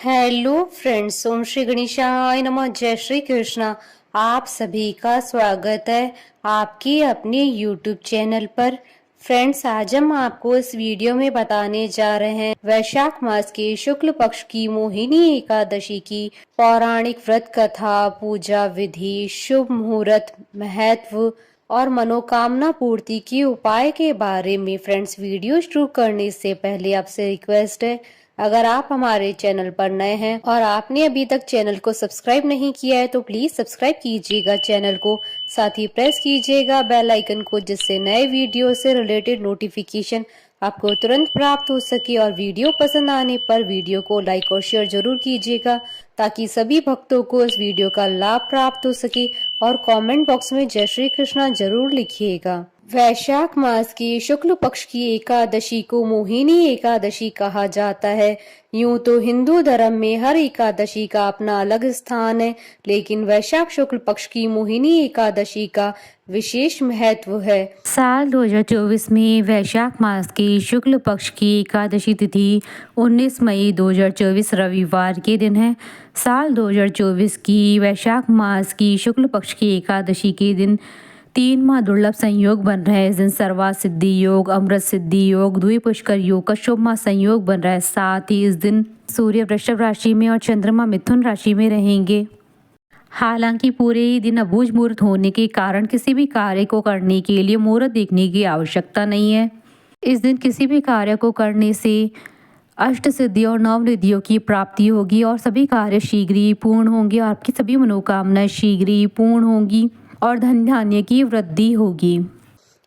Hello friends, ओम श्री गणेशाय नमः। जय श्री कृष्णा। आप सभी का स्वागत है आपके अपने यूट्यूब चैनल पर। फ्रेंड्स, आज हम आपको इस वीडियो में बताने जा रहे हैं वैशाख मास के शुक्ल पक्ष की मोहिनी एकादशी की पौराणिक व्रत कथा, पूजा विधि, शुभ मुहूर्त, महत्व और मनोकामना पूर्ति के उपाय के बारे में। फ्रेंड्स, वीडियो शुरू करने से पहले आपसे रिक्वेस्ट है, अगर आप हमारे चैनल पर नए हैं और आपने अभी तक चैनल को सब्सक्राइब नहीं किया है तो प्लीज सब्सक्राइब कीजिएगा चैनल को, साथ ही प्रेस कीजिएगा बेल आइकन को, जिससे नए वीडियो से रिलेटेड नोटिफिकेशन आपको तुरंत प्राप्त हो सके। और वीडियो पसंद आने पर वीडियो को लाइक और शेयर जरूर कीजिएगा ताकि सभी भक्तों को इस वीडियो का लाभ प्राप्त हो सके। और कमेंट बॉक्स में जय श्री कृष्णा जरूर लिखिएगा। वैशाख मास की शुक्ल पक्ष की एकादशी को मोहिनी एकादशी कहा जाता है। यूं तो हिंदू धर्म में हर एकादशी का अपना अलग स्थान है, लेकिन वैशाख शुक्ल पक्ष की मोहिनी एकादशी का विशेष महत्व है। साल 2024 में वैशाख मास की शुक्ल पक्ष की एकादशी तिथि 19 मई 2024 रविवार के दिन है। साल 2024 की वैशाख मास की शुक्ल पक्ष की एकादशी के दिन 3 दुर्लभ संयोग बन रहे हैं। इस दिन सर्वा सिद्धि योग, अमृत सिद्धि योग, द्विपुष्कर योग का शुभ संयोग बन रहा है। साथ ही इस दिन सूर्य वृषभ राशि में और चंद्रमा मिथुन राशि में रहेंगे। हालांकि पूरे ही दिन अबूझ मुहूर्त होने के कारण किसी भी कार्य को करने के लिए मुहूर्त देखने की आवश्यकता नहीं है। इस दिन किसी भी कार्य को करने से अष्ट सिद्धि और नव निधियों की प्राप्ति होगी और सभी कार्य शीघ्र ही पूर्ण होंगे और आपकी सभी मनोकामनाएं शीघ्र ही पूर्ण होंगी और धन धान्य की वृद्धि होगी।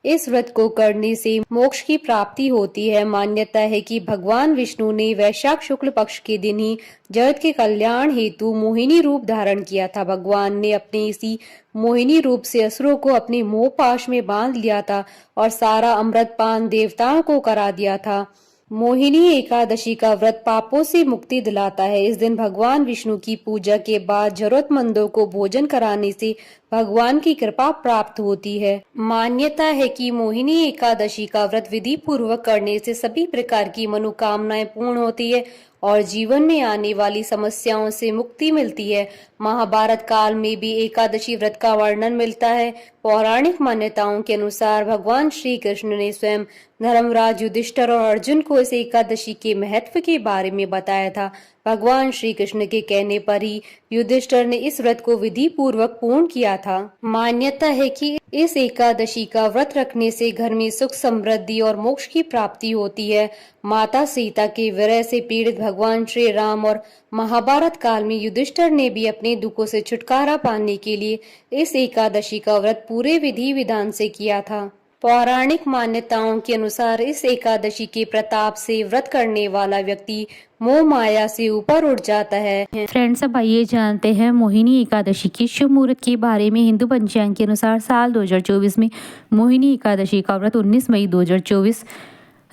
इस व्रत को करने से मोक्ष की प्राप्ति होती है। मान्यता है कि भगवान विष्णु ने वैशाख शुक्ल पक्ष के दिन ही जगत के कल्याण हेतु मोहिनी रूप धारण किया था। भगवान ने अपने इसी मोहिनी रूप से असुरों को अपने मोह पाश में बांध लिया था और सारा अमृत पान देवताओं को करा दिया था। मोहिनी एकादशी का व्रत पापों से मुक्ति दिलाता है। इस दिन भगवान विष्णु की पूजा के बाद जरूरतमंदों को भोजन कराने से भगवान की कृपा प्राप्त होती है। मान्यता है कि मोहिनी एकादशी का व्रत विधि पूर्वक करने से सभी प्रकार की मनोकामनाएं पूर्ण होती है और जीवन में आने वाली समस्याओं से मुक्ति मिलती है। महाभारत काल में भी एकादशी व्रत का वर्णन मिलता है। पौराणिक मान्यताओं के अनुसार भगवान श्री कृष्ण ने स्वयं धर्मराज युधिष्ठिर और अर्जुन को इस एकादशी के महत्व के बारे में बताया था। भगवान श्री कृष्ण के कहने पर ही युधिष्ठिर ने इस व्रत को विधि पूर्वक पूर्ण किया था। मान्यता है कि इस एकादशी का व्रत रखने से घर में सुख, समृद्धि और मोक्ष की प्राप्ति होती है। माता सीता के विरह से पीड़ित भगवान श्री राम और महाभारत काल में युधिष्ठिर ने भी अपने दुखों से छुटकारा पाने के लिए इस एकादशी का व्रत पूरे विधि विधान से किया था। पौराणिक मान्यताओं के अनुसार इस एकादशी के प्रताप से व्रत करने वाला व्यक्ति मोह माया से ऊपर उठ जाता है। फ्रेंड्स, अब आइए जानते हैं मोहिनी एकादशी की शुभ मुहूर्त के बारे में। हिंदू पंचांग के अनुसार साल 2024 में मोहिनी एकादशी का व्रत 19 मई 2024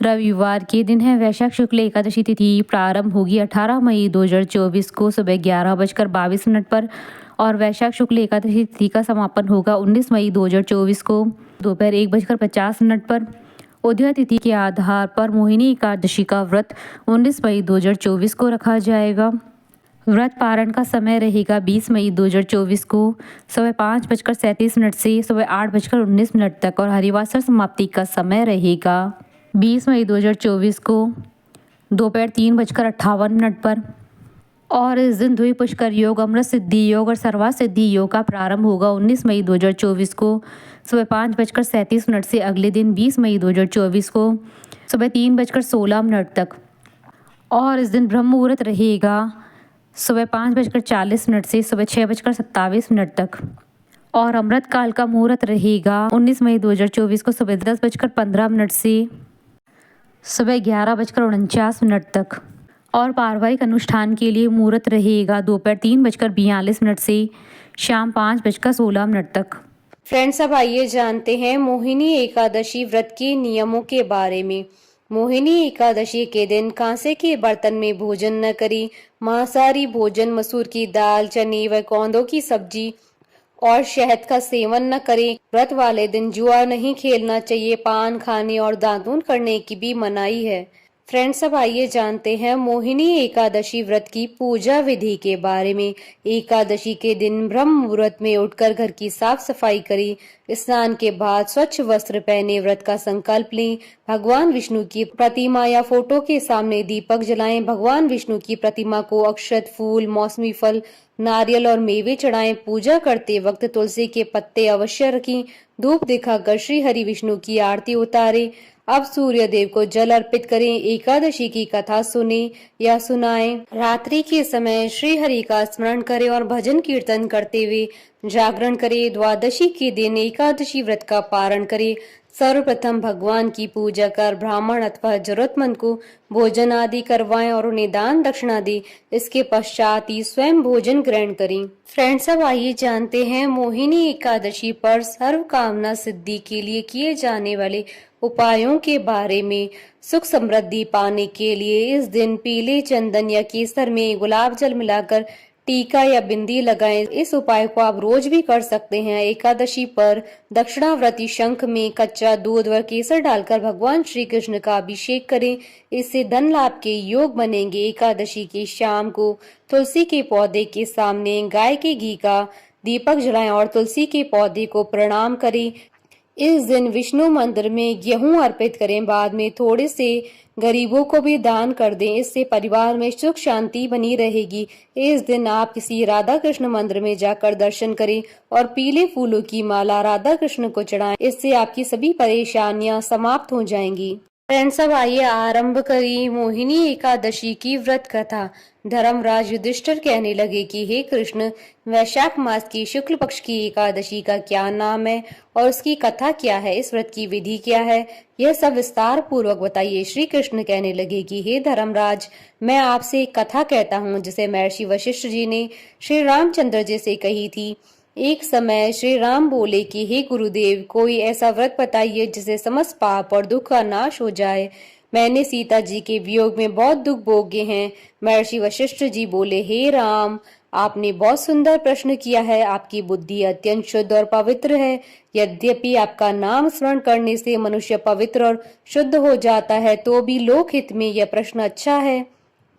रविवार के दिन है। वैशाख शुक्ल एकादशी तिथि प्रारंभ होगी 18 मई 2024 को सुबह 11:22 पर और वैशाख शुक्ल एकादशी तिथि का समापन होगा 19 मई 2024 को दोपहर 1:50 पर। उदय तिथि के आधार पर मोहिनी एकादशी का व्रत 19 मई 2024 को रखा जाएगा। व्रत पारण का समय रहेगा 20 मई 2024 को सुबह 5:37 से सुबह 8:19 तक और हरिवासर समाप्ति का समय रहेगा 20 मई 2024 को दोपहर 3:58 पर। और इस दिन द्विपुष्कर योग, अमृत सिद्धि योग और सर्वा सिद्धि योग का प्रारंभ होगा 19 मई 2024 को सुबह 5:37 से अगले दिन 20 मई 2024 को सुबह 3:16 तक। और इस दिन ब्रह्म मुहूर्त रहेगा सुबह 5:40 से सुबह 6:27 तक। और अमृत काल का मुहूर्त रहेगा 19 मई 2024 को सुबह 10:15 से सुबह 11:49 तक। और पारिवारिक अनुष्ठान के लिए मुहूर्त रहेगा दोपहर 3:42 से शाम 5:16 तक। फ्रेंड्स, अब आइए जानते हैं मोहिनी एकादशी व्रत के नियमों के बारे में। मोहिनी एकादशी के दिन कांसे के बर्तन में भोजन न करें। मांसाहारी भोजन, मसूर की दाल, चने व कौंदों की सब्जी और शहद का सेवन न करें। व्रत वाले दिन जुआ नहीं खेलना चाहिए। पान खाने और दातून करने की भी मनाही है। फ्रेंड्स, अब आइए जानते हैं मोहिनी एकादशी व्रत की पूजा विधि के बारे में। एकादशी के दिन ब्रह्म मुहूर्त में उठकर घर की साफ सफाई करें। स्नान के बाद स्वच्छ वस्त्र पहने व्रत का संकल्प लें। भगवान विष्णु की प्रतिमा या फोटो के सामने दीपक जलाएं। भगवान विष्णु की प्रतिमा को अक्षत, फूल, मौसमी फल, नारियल और मेवे चढ़ाएं। पूजा करते वक्त तुलसी के पत्ते अवश्य रखें। धूप दिखाकर श्री हरि विष्णु की आरती उतारें। अब सूर्य देव को जल अर्पित करें। एकादशी की कथा सुने या सुनाएं। रात्रि के समय श्री हरि का स्मरण करें और भजन कीर्तन करते हुए जागरण करें। द्वादशी के दिन एकादशी व्रत का पारण करें। सर्वप्रथम भगवान की पूजा कर ब्राह्मण अथवा जरूरतमंद को भोजन आदि करवाएं और उन्हें दान दक्षिणा दें। इसके पश्चात ही स्वयं भोजन ग्रहण करें। फ्रेंड्स, अब आइए जानते हैं मोहिनी एकादशी पर सर्व कामना सिद्धि के लिए किए जाने वाले उपायों के बारे में। सुख समृद्धि पाने के लिए इस दिन पीले चंदन या केसर में गुलाब जल मिलाकर टीका या बिंदी लगाएं। इस उपाय को आप रोज भी कर सकते हैं। एकादशी पर दक्षिणावर्ती शंख में कच्चा दूध व केसर डालकर भगवान श्री कृष्ण का अभिषेक करें। इससे धन लाभ के योग बनेंगे। एकादशी की शाम को तुलसी के पौधे के सामने गाय के घी का दीपक जलाएं और तुलसी के पौधे को प्रणाम करें। इस दिन विष्णु मंदिर में गेहूं अर्पित करें। बाद में थोड़े से गरीबों को भी दान कर दें। इससे परिवार में सुख शांति बनी रहेगी। इस दिन आप किसी राधा कृष्ण मंदिर में जाकर दर्शन करें और पीले फूलों की माला राधा कृष्ण को चढ़ाएं। इससे आपकी सभी परेशानियां समाप्त हो जाएंगी। फ्रेंड्स, अब आइए आरंभ करें मोहिनी एकादशी की व्रत कथा। धर्मराज युधिष्ठिर कहने लगे कि हे कृष्ण, वैशाख मास की शुक्ल पक्ष की एकादशी का क्या नाम है और उसकी कथा क्या है? इस व्रत की विधि क्या है? यह सब विस्तार पूर्वक बताइए। श्री कृष्ण कहने लगे कि हे धर्मराज, मैं आपसे एक कथा कहता हूँ जिसे महर्षि वशिष्ठ जी ने श्री रामचंद्र जी से कही थी। एक समय श्री राम बोले कि हे गुरुदेव, कोई ऐसा व्रत बताइए जिससे समस्त पाप और दुख का नाश हो जाए। मैंने सीता जी के वियोग में बहुत दुख भोगे हैं। महर्षि वशिष्ठ जी बोले, हे राम, आपने बहुत सुंदर प्रश्न किया है। आपकी बुद्धि अत्यंत शुद्ध और पवित्र है। यद्यपि आपका नाम स्मरण करने से मनुष्य पवित्र और शुद्ध हो जाता है, तो भी लोकहित में यह प्रश्न अच्छा है।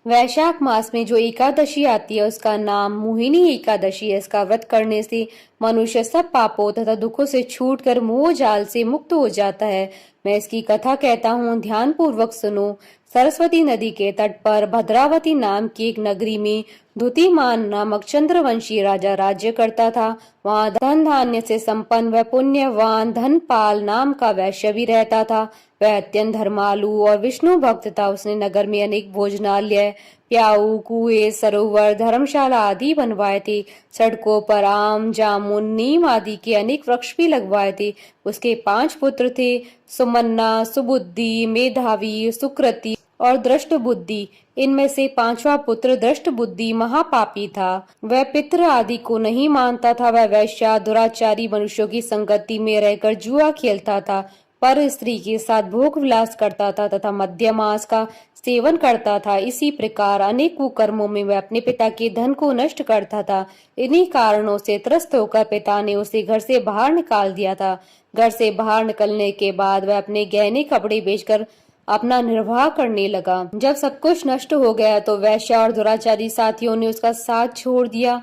वैशाख मास में जो एकादशी आती है उसका नाम मोहिनी एकादशी है। इसका व्रत करने से मनुष्य सब पापों तथा दुखों से छूटकर मोह जाल से मुक्त हो जाता है। मैं इसकी कथा कहता हूँ, ध्यान पूर्वक सुनो। सरस्वती नदी के तट पर भद्रावती नाम की एक नगरी में द्युतिमान नामक चंद्रवंशी राजा राज्य करता था। वहाँ धन धान्य से संपन्न व पुण्यवान धनपाल नाम का वैश्य भी रहता था। वह अत्यंत धर्मालु और विष्णु भक्त था। उसने नगर में अनेक भोजनालय, प्याऊ, कुएं, सरोवर, धर्मशाला आदि बनवाए थे। सड़कों पर आम, जामुन, नीम आदि के अनेक वृक्ष भी लगवाए थे। उसके 5 पुत्र थे, सुमन्ना, सुबुद्धि, मेधावी, सुकृति और दृष्ट बुद्धि। इनमें से 5वां पुत्र दृष्ट बुद्धि महापापी था। वह पितृ आदि को नहीं मानता था। वह वैश्य, दुराचारी मनुष्यों की संगति में रहकर जुआ खेलता था, पर स्त्री के साथ भोग विलास करता था तथा मद्य मांस का सेवन करता था। इसी प्रकार अनेक कुकर्मों में वह अपने पिता के धन को नष्ट करता था। इन्हीं कारणों से त्रस्त होकर पिता ने उसे घर से बाहर निकाल दिया था। घर से बाहर निकलने के बाद वह अपने गहने कपड़े बेचकर अपना निर्वाह करने लगा। जब सब कुछ नष्ट हो गया तो वैश्य और दुराचारी साथियों ने उसका साथ छोड़ दिया।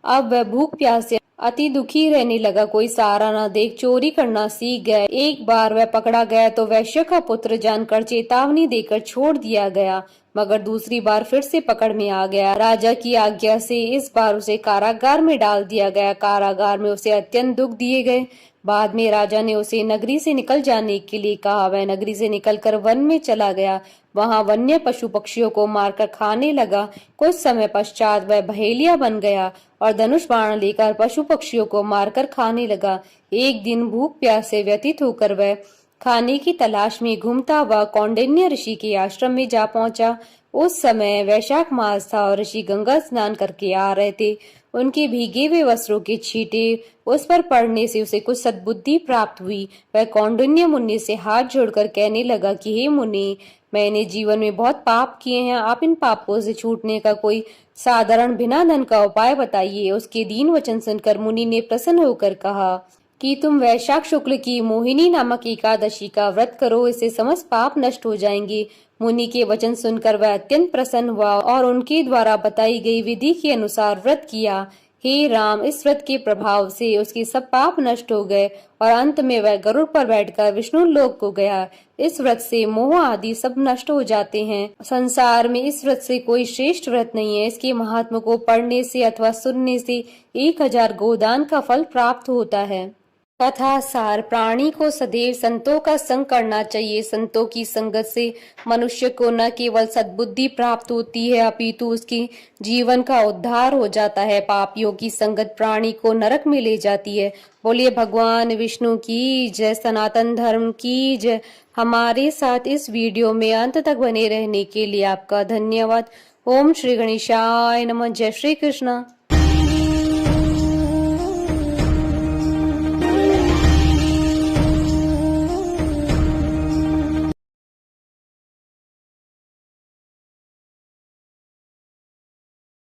अब वह भूख प्यास से अति दुखी रहने लगा। कोई सहारा न देख चोरी करना सीख गया। एक बार वह पकड़ा गया तो वैश्य का पुत्र जानकर चेतावनी देकर छोड़ दिया गया, मगर दूसरी बार फिर से पकड़ में आ गया। राजा की आज्ञा से इस बार उसे कारागार में डाल दिया गया। कारागार में उसे अत्यंत दुख दिए गए। बाद में राजा ने उसे नगरी से निकल जाने के लिए कहा। वह नगरी से निकलकर वन में चला गया। वहां वन्य पशु पक्षियों को मारकर खाने लगा। कुछ समय पश्चात वह बहेलिया बन गया और धनुष बाण लेकर पशु पक्षियों को मारकर खाने लगा। एक दिन भूख प्यास से व्यतीत होकर वह खाने की तलाश में घूमता हुआ कौंडिन्य ऋषि के आश्रम में जा पहुंचा। उस समय वैशाख मास था और ऋषि गंगा स्नान करके आ रहे थे। उनके भीगे हुए वस्त्रों के छींटे उस पर पड़ने से उसे कुछ सद्बुद्धि प्राप्त हुई। वह कौंडिन्य मुनि से हाथ जोड़कर कहने लगा कि हे मुनि, मैंने जीवन में बहुत पाप किए हैं। आप इन पापों से छूटने का कोई साधारण बिना धन का उपाय बताइए। उसके दीन वचन सुनकर मुनि ने प्रसन्न होकर कहा कि तुम वैशाख शुक्ल की मोहिनी नामक एकादशी का व्रत करो। इससे समस्त पाप नष्ट हो जाएंगे। मुनि के वचन सुनकर वह अत्यंत प्रसन्न हुआ और उनके द्वारा बताई गई विधि के अनुसार व्रत किया। हे राम, इस व्रत के प्रभाव से उसके सब पाप नष्ट हो गए और अंत में वह गरुड़ पर बैठकर विष्णु लोक को गया। इस व्रत से मोह आदि सब नष्ट हो जाते हैं। संसार में इस व्रत से कोई श्रेष्ठ व्रत नहीं है। इसके महात्म को पढ़ने से अथवा सुनने से 1000 गोदान का फल प्राप्त होता है। कथा सार, प्राणी को सदैव संतों का संग करना चाहिए। संतों की संगत से मनुष्य को न केवल सद्बुद्धि प्राप्त होती है अपितु उसके जीवन का उद्धार हो जाता है। पापियों की संगत प्राणी को नरक में ले जाती है। बोलिए भगवान विष्णु की जय, सनातन धर्म की जय। हमारे साथ इस वीडियो में अंत तक बने रहने के लिए आपका धन्यवाद। ओम श्री गणेशाय नमः। जय श्री कृष्ण।